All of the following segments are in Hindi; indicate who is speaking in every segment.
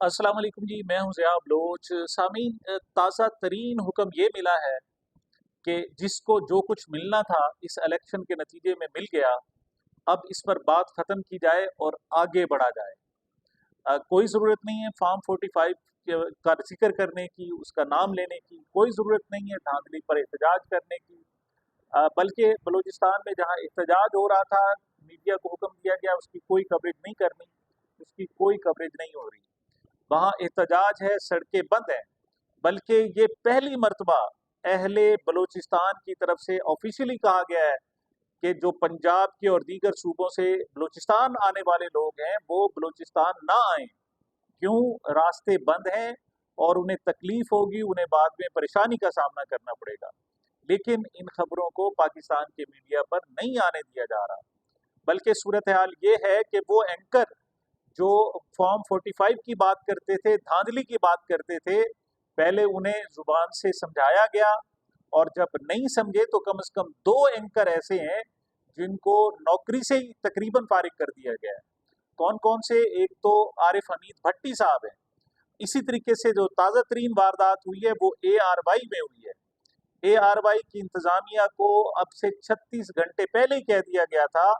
Speaker 1: अस्सलाम वालेकुम जी, मैं हूँ ज़िया बलोच। सामीन, ताज़ा तरीन हुक्म ये मिला है कि जिसको जो कुछ मिलना था इस इलेक्शन के नतीजे में मिल गया। अब इस पर बात ख़त्म की जाए और आगे बढ़ा जाए। कोई ज़रूरत नहीं है फार्म 45 का ज़िक्र करने की, उसका नाम लेने की, कोई ज़रूरत नहीं है धांधली पर एहतजाज करने की। बल्कि बलूचिस्तान में जहाँ एहतजाज हो रहा था, मीडिया को हुक्म दिया गया उसकी कोई कवरेज नहीं करनी, उसकी कोई कवरेज नहीं हो रही। वहाँ एहतजाज है, सड़कें बंद हैं। बल्कि ये पहली मर्तबा अहले बलूचिस्तान की तरफ से ऑफिशियली कहा गया है कि जो पंजाब के और दीगर सूबों से बलूचिस्तान आने वाले लोग हैं, वो बलूचिस्तान ना आएँ। क्यों? रास्ते बंद हैं और उन्हें तकलीफ होगी, उन्हें बाद में परेशानी का सामना करना पड़ेगा। लेकिन इन खबरों को पाकिस्तान के मीडिया पर नहीं आने दिया जा रहा। बल्कि सूरत हाल ये है कि वो एंकर जो फॉर्म 45 की बात करते थे, धांधली की बात करते थे, पहले उन्हें जुबान से समझाया गया और जब नहीं समझे तो कम से कम 2 एंकर ऐसे हैं जिनको नौकरी से ही तकरीबन फारिग कर दिया गया है। कौन-कौन से? एक तो आरिफ हमीद भट्टी साहब हैं। इसी तरीके से जो ताज़ा तरीन वारदात हुई है वो एआरवाई में हुई है। एआरवाई की इंतजामिया को अब से 36 घंटे पहले ही कह दिया गया था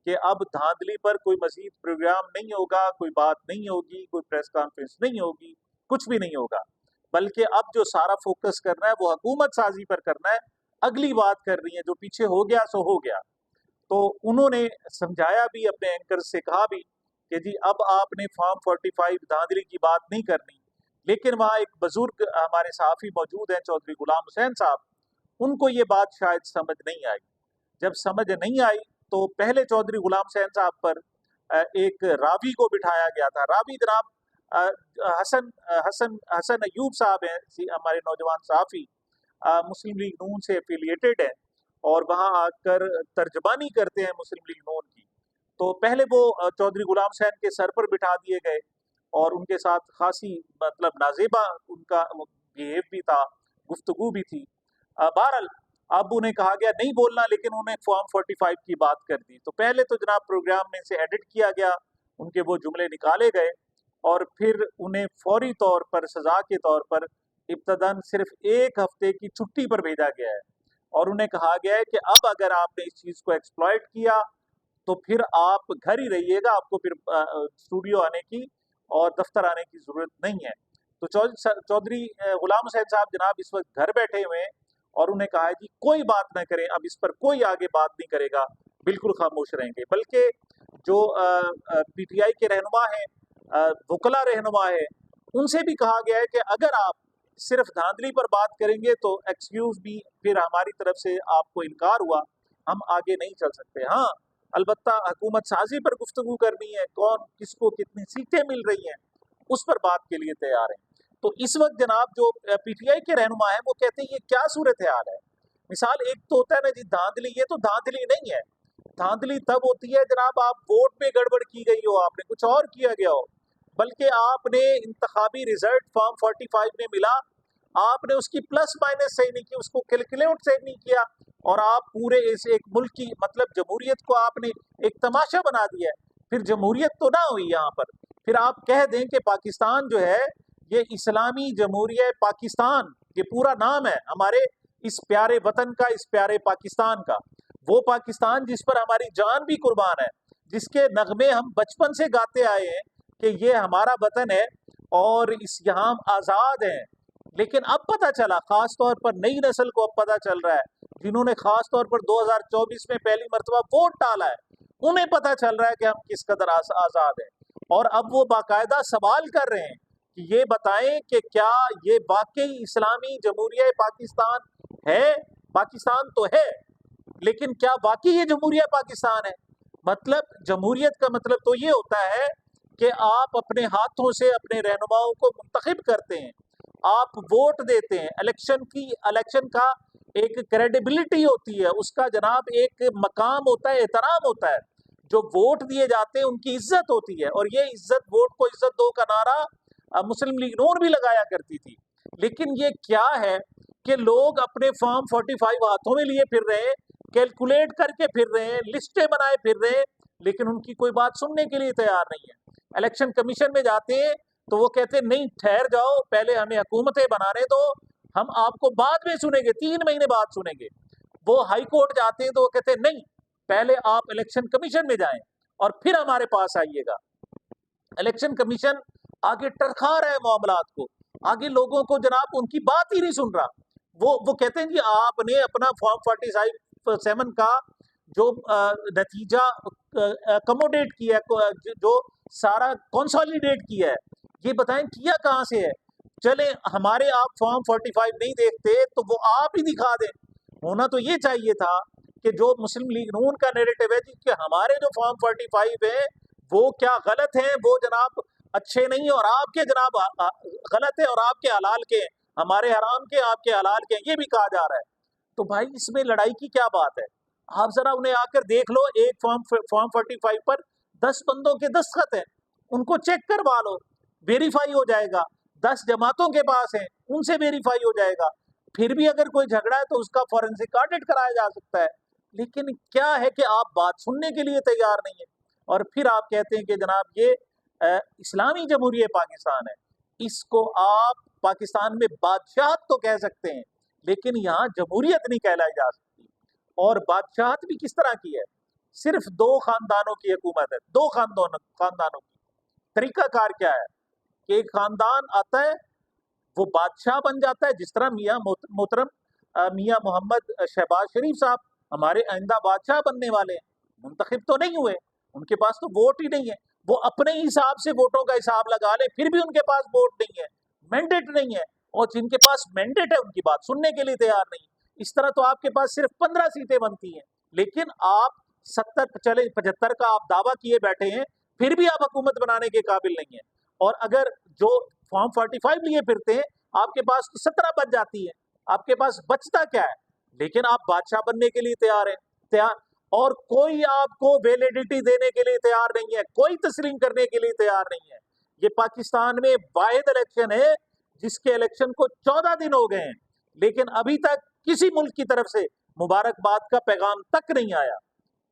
Speaker 1: कि अब धांधली पर कोई मजीद प्रोग्राम नहीं होगा, कोई बात नहीं होगी, कोई प्रेस कॉन्फ्रेंस नहीं होगी, कुछ भी नहीं होगा। बल्कि अब जो सारा फोकस करना है वो हुकूमत साजी पर करना है, अगली बात कर रही है, जो पीछे हो गया सो हो गया। तो उन्होंने समझाया भी, अपने एंकर से कहा भी कि जी अब आपने फॉर्म 45 धांधली की बात नहीं करनी। लेकिन वहाँ एक बुजुर्ग हमारे सहाफ़ी मौजूद हैं, चौधरी गुलाम हुसैन साहब, उनको ये बात शायद समझ नहीं आई। जब समझ नहीं आई तो पहले चौधरी गुलाम हुसैन साहब पर एक रावी को बिठाया गया था। रावी जनाब अ, हसन हसन हसन अय्यूब साहब हैं, हमारे नौजवान सहाफ़ी, मुस्लिम लीग नून से एफिलिएटेड हैं और वहाँ आकर तर्जमानी करते हैं मुस्लिम लीग नून की। तो पहले वो चौधरी गुलाम हुसैन के सर पर बिठा दिए गए और उनके साथ खासी मतलब नाज़ेबा उनका बिहेव भी था, गुफ्तगू भी थी। बहरहाल अब उन्हें कहा गया नहीं बोलना, लेकिन उन्हें फॉर्म 45 की बात कर दी। तो पहले तो जनाब प्रोग्राम में से एडिट किया गया, उनके वो जुमले निकाले गए और फिर उन्हें फौरी तौर पर सज़ा के तौर पर इब्तदान सिर्फ 1 हफ्ते की छुट्टी पर भेजा गया है और उन्हें कहा गया है कि अब अगर आपने इस चीज़ को एक्सप्लॉइट किया तो फिर आप घर ही रहिएगा, आपको फिर स्टूडियो आने की और दफ्तर आने की ज़रूरत नहीं है। तो चौधरी गुलाम हुसैन साहब जनाब इस वक़्त घर बैठे हुए हैं और उन्हें कहा है जी कोई बात ना करें, अब इस पर कोई आगे बात नहीं करेगा, बिल्कुल खामोश रहेंगे। बल्कि जो पीटीआई के रहनुमा हैं, वुकला रहनुमा है, उनसे भी कहा गया है कि अगर आप सिर्फ धांधली पर बात करेंगे तो एक्सक्यूज़ मी, फिर हमारी तरफ से आपको इनकार हुआ, हम आगे नहीं चल सकते। हाँ, अलबत्ता हुकूमत साज़ी पर गुफ्तगू करनी है, कौन किसको कितनी सीटें मिल रही हैं, उस पर बात के लिए तैयार हैं। तो इस वक़्त जनाब जो पीटीआई के रहनुमा हैं, वो कहते हैं ये क्या सूरत-ए-हाल है? मिसाल एक तो होता है ना जी धांधली, ये तो धांधली नहीं है। धांधली तब होती है जनाब आप वोट में गड़बड़ की गई हो, आपने कुछ और किया गया हो। बल्कि आपने इंतखाबी रिज़ल्ट फॉर्म 45 में मिला, आपने उसकी प्लस माइनस सही नहीं की, उसको कैलकुलेट सही नहीं किया और आप पूरे इस एक मुल्क की मतलब जमहूरियत को आपने एक तमाशा बना दिया है। फिर जमहूरियत तो ना हुई यहाँ पर। फिर आप कह दें कि पाकिस्तान जो है ये इस्लामी जमहूरियत पाकिस्तान, ये पूरा नाम है हमारे इस प्यारे वतन का, इस प्यारे पाकिस्तान का। वो पाकिस्तान जिस पर हमारी जान भी कुर्बान है, जिसके नगमे हम बचपन से गाते आए हैं कि ये हमारा वतन है और इस यहाँ हम आज़ाद हैं। लेकिन अब पता चला, खास तौर पर नई नस्ल को अब पता चल रहा है, जिन्होंने खास तौर पर 2024 में पहली मर्तबा वोट डाला है, उन्हें पता चल रहा है कि हम किस कदर आज़ाद हैं। और अब वो बाकायदा सवाल कर रहे हैं कि ये बताएं कि क्या ये वाकई इस्लामी जमहूरियत पाकिस्तान है? पाकिस्तान तो है, लेकिन क्या वाकई ये जमहूरियत पाकिस्तान है? मतलब जमहूरियत का मतलब तो ये होता है कि आप अपने हाथों से अपने रहनुमाओं को मुंतखब करते हैं, आप वोट देते हैं। इलेक्शन का एक क्रेडिबिलिटी होती है, उसका जनाब एक मकाम होता है, एहतराम होता है। जो वोट दिए जाते हैं उनकी इज्जत होती है और ये इज्जत, वोट को इज्जत दो का नारा मुस्लिम लीग नून भी लगाया करती थी। लेकिन ये क्या है कि लोग अपने फॉर्म 45 हाथों में लिए फिर रहे हैं, कैलकुलेट करके फिर रहे हैं, लिस्टें बनाए फिर रहे हैं, लेकिन उनकी कोई बात सुनने के लिए तैयार नहीं है। इलेक्शन कमीशन में जाते हैं तो वो कहते नहीं, ठहर जाओ, पहले हमें हुकूमतें बनाने दो, हम आपको बाद में सुनेंगे, 3 महीने बाद सुनेंगे। वो हाई कोर्ट जाते हैं तो वो कहते नहीं, पहले आप इलेक्शन कमीशन में जाएं और फिर हमारे पास आइएगा। इलेक्शन कमीशन आगे टरखा रहा है मामलात को, आगे लोगों को जनाब उनकी बात ही नहीं सुन रहा। वो कहते हैं कि आपने अपना फॉर्म 47 का जो नतीजा अकोमोडेट किया है, जो सारा कंसोलिडेट किया है, ये बताएं किया कहाँ से है। चले हमारे आप फॉर्म 45 नहीं देखते तो वो आप ही दिखा दें। होना तो ये चाहिए था कि जो मुस्लिम लीग नून का नैरेटिव है कि हमारे जो फॉर्म 45 है वो क्या गलत है, वो जनाब अच्छे नहीं है और आपके जनाब गलत है और आपके हलाल के, हमारे हराम के आपके हलाल के, ये भी कहा जा रहा है। तो भाई इसमें लड़ाई की क्या बात है? आप जरा उन्हें आकर देख लो, एक फॉर्म 45 पर 10 बंदों के दस्तखत हैं, उनको चेक करवा लो, वेरीफाई हो जाएगा। 10 जमातों के पास है, उनसे वेरीफाई हो जाएगा। फिर भी अगर कोई झगड़ा है तो उसका फॉरेंसिक ऑडिट कराया जा सकता है। लेकिन क्या है कि आप बात सुनने के लिए तैयार नहीं है और फिर आप कहते हैं कि जनाब ये इस्लामी जमहूरियत पाकिस्तान है, इसको आप पाकिस्तान में बादशाहत तो कह सकते हैं लेकिन यहाँ जमहूरियत नहीं कहलाई जा सकती। और बादशाहत भी किस तरह की है? सिर्फ 2 खानदानों की हुकूमत है, 2 खानदानों की। तरीकाकार क्या है कि एक खानदान आता है, वो बादशाह बन जाता है, जिस तरह मियाँ मोहतरम मियाँ मोहम्मद शहबाज शरीफ साहब हमारे आइंदा बादशाह बनने वाले हैं, मुंतखब तो नहीं हुए, उनके पास तो वोट ही नहीं है, वो अपने हिसाब से वोटों का हिसाब लगा ले, फिर भी उनके पास वोट नहीं है, मैंडेट नहीं है, और जिनके पास मैंडेट है उनकी बात सुनने के लिए तैयार नहीं। इस तरह तो आपके पास सिर्फ 15 सीटें बनती हैं, लेकिन आप 70 चले 75 का आप दावा किए बैठे हैं, फिर भी आप हुकूमत बनाने के काबिल नहीं है। और अगर जो फॉर्म 45 लिए फिरते हैं, आपके पास तो 17 बच जाती है, आपके पास बचता क्या है? लेकिन आप बादशाह बनने के लिए तैयार हैं, तैयार, और कोई आपको वैलिडिटी देने के लिए तैयार नहीं है, कोई तस्लीम करने के लिए तैयार नहीं है। ये पाकिस्तान में वाहिद इलेक्शन है जिसके इलेक्शन को 14 दिन हो गए हैं, लेकिन अभी तक किसी मुल्क की तरफ से मुबारकबाद का पैगाम तक नहीं आया।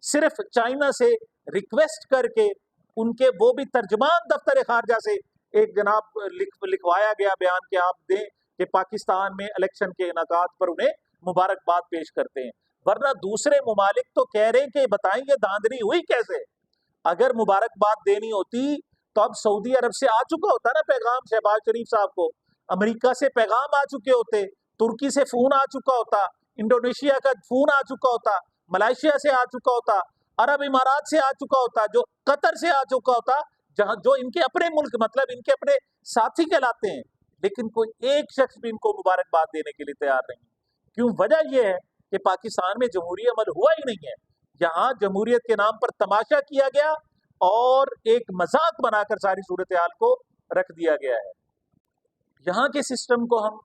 Speaker 1: सिर्फ चाइना से रिक्वेस्ट करके उनके वो भी तर्जमान दफ्तर खारजा से एक जनाब लिखवाया गया बयान कि आप दें कि पाकिस्तान में इलेक्शन के इनाकात पर उन्हें मुबारकबाद पेश करते हैं, वरना दूसरे ममालिक तो कह रहे हैं कि बताएंगे धांधली हुई कैसे। अगर मुबारकबाद देनी होती तो अब सऊदी अरब से आ चुका होता ना पैगाम शहबाज शरीफ साहब को, अमेरिका से पैगाम आ चुके होते, तुर्की से फोन आ चुका होता, इंडोनेशिया का फोन आ चुका होता, मलेशिया से आ चुका होता, अरब इमारात से आ चुका होता, जो कतर से आ चुका होता, जहां जो इनके अपने मुल्क मतलब इनके अपने साथी कहलाते हैं। लेकिन कोई एक शख्स भी इनको मुबारकबाद देने के लिए तैयार नहीं। क्यों? वजह यह है कि पाकिस्तान में जमहूरी अमल हुआ ही नहीं है। यहाँ जमहूरियत के नाम पर तमाशा किया गया और एक मजाक बनाकर सारी सूरत हाल को रख दिया गया है। यहाँ के सिस्टम को हम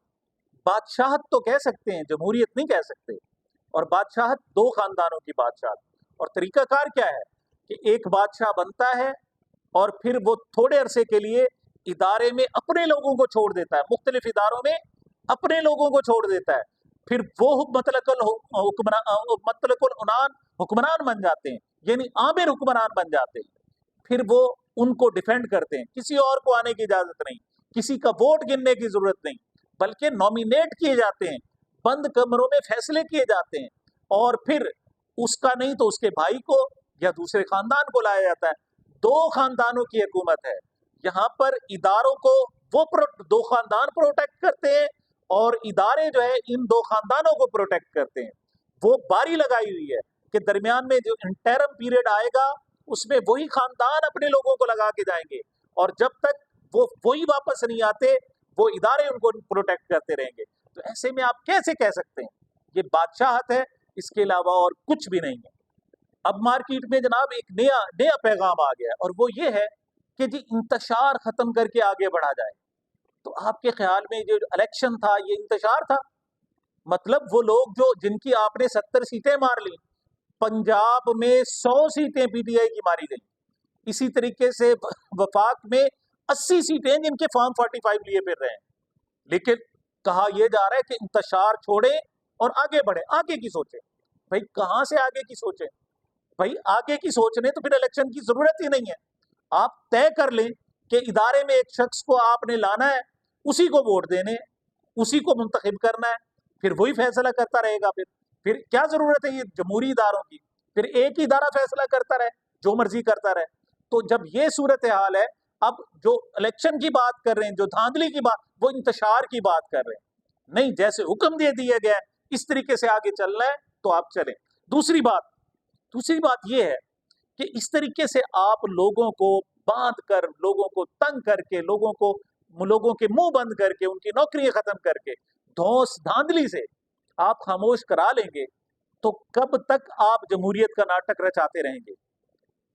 Speaker 1: बादशाहत तो कह सकते हैं, जमहूरियत नहीं कह सकते। और बादशाहत 2 खानदानों की बादशाहत। और तरीकाकार क्या है कि एक बादशाह बनता है और फिर वो थोड़े अरसे के लिए इदारे में अपने लोगों को छोड़ देता है, मुख्तलिफ इदारों में अपने लोगों को छोड़ देता है, फिर वो मुतलकुल उनान हुक्मरान बन जाते हैं, यानी आमिर हुक्मरान बन जाते हैं। फिर वो उनको डिफेंड करते हैं, किसी और को आने की इजाजत नहीं, किसी का वोट गिनने की जरूरत नहीं, बल्कि नॉमिनेट किए जाते हैं, बंद कमरों में फैसले किए जाते हैं, और फिर उसका नहीं तो उसके भाई को या दूसरे खानदान को लाया जाता है। 2 खानदानों की हुकूमत है यहाँ पर। इदारों को वो 2 खानदान प्रोटेक्ट करते हैं और इदारे जो है इन 2 खानदानों को प्रोटेक्ट करते हैं। वो बारी लगाई हुई है कि दरमियान में जो इंटरम पीरियड आएगा उसमें वही खानदान अपने लोगों को लगा के जाएंगे, और जब तक वो वही वापस नहीं आते वो इदारे उनको प्रोटेक्ट करते रहेंगे। तो ऐसे में आप कैसे कह सकते हैं ये बादशाहत है? इसके अलावा और कुछ भी नहीं है। अब मार्केट में जनाब एक नया पैगाम आ गया, और वो ये है कि जी इंतशार खत्म करके आगे बढ़ा जाए। तो आपके ख्याल में जो इलेक्शन था ये इंतशार था? मतलब वो लोग जो जिनकी आपने 70 सीटें मार ली, पंजाब में 100 सीटें पीटीआई की मारी गई, इसी तरीके से वफाक में 80 सीटें जिनके फॉर्म 45 लिए फिर रहे हैं। लेकिन कहा यह जा रहा है कि इंतशार छोड़े और आगे बढ़े, आगे की सोचें। भाई कहां से आगे की सोचें? भाई आगे की सोचने तो फिर इलेक्शन की जरूरत ही नहीं है। आप तय कर लें कि इदारे में एक शख्स को आपने लाना है, उसी को वोट देने, उसी को मुंतखब करना है, फिर वही फैसला करता रहेगा। फिर क्या जरूरत है ये जमहूरी इदारों की? फिर एक ही इदारा फैसला करता रहे, जो मर्जी करता रहे। तो जब ये सूरत हाल है, अब जो इलेक्शन की बात कर रहे हैं, जो धांधली की बात, वो इंतशार की बात कर रहे हैं। नहीं, जैसे हुक्म दे दिया गया है इस तरीके से आगे चलना है तो आप चलें। दूसरी बात ये है कि इस तरीके से आप लोगों को बांध कर, लोगों को तंग करके, लोगों के मुंह बंद करके, उनकी नौकरियां खत्म करके, धौंस धांधली से आप खामोश करा लेंगे तो कब तक आप जमहूरियत का नाटक रचाते रहेंगे?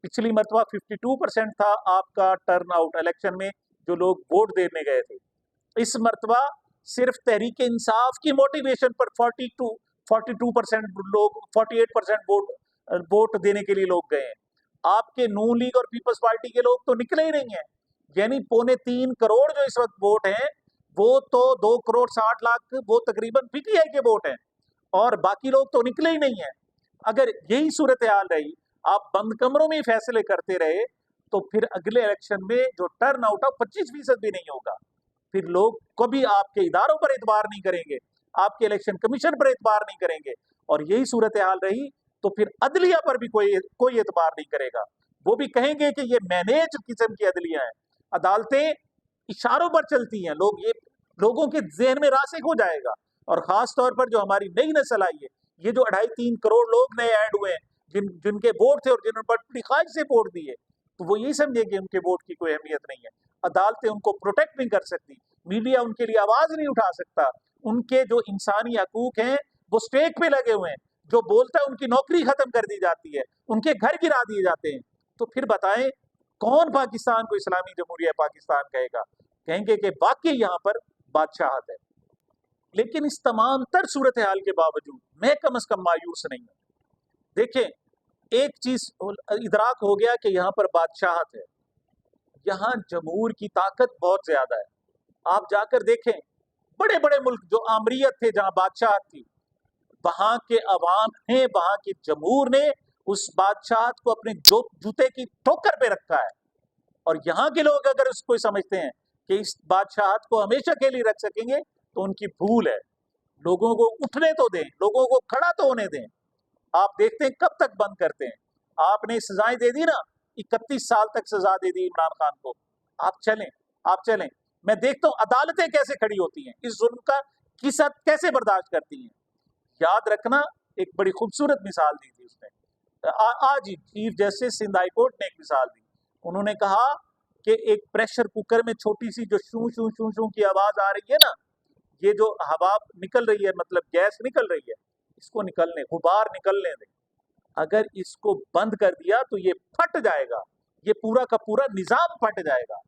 Speaker 1: पिछली मरतबा 52% था आपका टर्नआउट इलेक्शन में, जो लोग वोट देने गए थे। इस मरतबा सिर्फ तहरीक इंसाफ की मोटिवेशन पर 42% लोग, 48% वोट देने के लिए लोग गए हैं। आपके नून लीग और पीपल्स पार्टी के लोग तो निकले ही नहीं है। यानी 2.25 करोड़ जो इस वक्त वोट हैं, वो तो 2 करोड़ 60 लाख वो तकरीबन पीटीआई के वोट हैं, और बाकी लोग तो निकले ही नहीं है। अगर यही सूरत हाल रही, आप बंद कमरों में ही फैसले करते रहे, तो फिर अगले इलेक्शन में जो टर्न आउट 25% भी नहीं होगा। फिर लोग कभी आपके इदारों पर एतबार नहीं करेंगे, आपके इलेक्शन कमीशन पर एतबार नहीं करेंगे, और यही सूरत हाल रही तो फिर अदलिया पर भी कोई एतबार नहीं करेगा। वो भी कहेंगे कि ये मैनेज किस्म की अदलिया है, अदालतें इशारों पर चलती हैं, लोगों के जहन में रासिक हो जाएगा। और खास तौर पर जो हमारी नई नस्ल आई है, ये जो 2.5-3 करोड़ लोग नए ऐड हुए हैं, जिनके वोट थे और जिन्होंने बड़ी ख्वाहिश से वोट दिए, तो वो यही समझेंगे उनके वोट की कोई अहमियत नहीं है। अदालतें उनको प्रोटेक्ट नहीं कर सकती, मीडिया उनके लिए आवाज नहीं उठा सकता, उनके जो इंसानी हकूक हैं वो स्टेक पे लगे हुए हैं। जो बोलता है उनकी नौकरी खत्म कर दी जाती है, उनके घर गिरा दिए जाते हैं। तो फिर बताएं कौन पाकिस्तान को इस्लामी जमहूरिया पाकिस्तान कहेगा? कहेंगे कि वाकई यहाँ पर बादशाहत है। लेकिन इस तमाम तर सूरत हाल के बावजूद मैं कम से कम मायूस नहीं हूं। देखें, एक चीज इदराक हो गया कि यहाँ पर बादशाहत है, यहाँ जमहूर की ताकत बहुत ज्यादा है। आप जाकर देखें, बड़े बड़े मुल्क जो आमरीयत थे, जहां बादशाहत थी, वहां के अवाम ने, वहां के जमहूर ने उस बादशाहत को अपने जूते की ठोकर पे रखा है। और यहाँ के लोग अगर उसको समझते हैं कि इस बादशाहत को हमेशा के लिए रख सकेंगे, तो उनकी भूल है। लोगों को उठने तो दें, लोगों को खड़ा तो होने दें। आप देखते हैं कब तक बंद करते हैं। आपने सजाएं दे दी ना, 31 साल तक सजा दे दी इमरान खान को। आप चलें। मैं देखता हूं अदालतें कैसे खड़ी होती हैं, इस जुल्म का की सद कैसे बर्दाश्त करती हैं। याद रखना, एक बड़ी खूबसूरत मिसाल दी थी उसने। आज ही chief justice Sindh high court ने एक मिसाल दी। उन्होंने कहा कि एक प्रेशर कुकर में छोटी सी जो शू शू शू शू की आवाज आ रही है ना, ये जो हवा निकल रही है, मतलब गैस निकल रही है, इसको निकलने, गुबार निकलने दें। अगर इसको बंद कर दिया तो ये फट जाएगा, ये पूरा का पूरा निजाम फट जाएगा।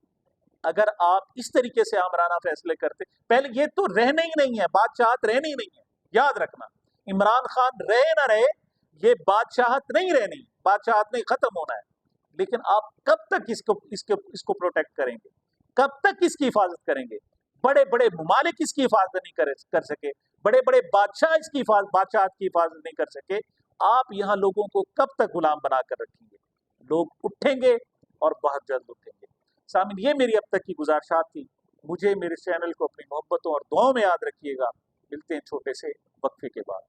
Speaker 1: अगर आप इस तरीके से आमराना फैसले करते, पहले ये तो रहने ही नहीं है, बादशाहत रहनी ही नहीं है। याद रखना, इमरान खान रहे ना रहे, ये बादशाहत नहीं रहनी, बादशाहत नहीं, खत्म होना है। लेकिन आप कब तक इसको प्रोटेक्ट करेंगे? कब तक इसकी हिफाजत करेंगे? बड़े बड़े ममालिक इसकी हिफाजत नहीं कर सके, बड़े बड़े बादशाहत की हिफाजत नहीं कर सके। आप यहाँ लोगों को कब तक गुलाम बनाकर रखेंगे? लोग उठेंगे और बहुत जल्द उठेंगे। सामिन, ये मेरी अब तक की गुजारिशात थी। मुझे, मेरे चैनल को अपनी मोहब्बतों और दुआओं में याद रखिएगा। मिलते हैं छोटे से वक्फे के बाद।